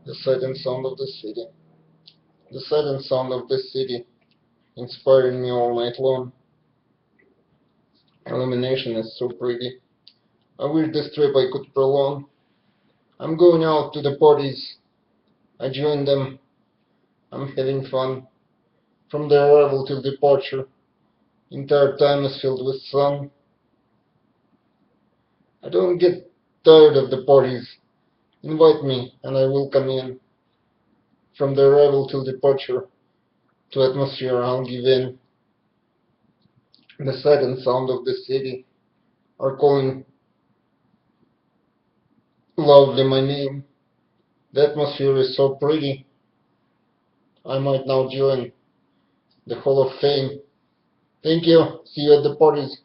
The sight and sound of the city. The sight and sound of the city inspiring me all night long. Illumination is so pretty. I wish this trip I could prolong. I'm going out to the parties. I join them. I'm having fun. From the arrival till departure, entire time is filled with sun. I don't get tired of the parties. Invite me and I will come in. From the arrival till departure, to atmosphere I'll give in. The sight and sound of the city are calling loudly my name. The atmosphere is so pretty. I might now join the Hall of Fame. Thank you. See you at the parties.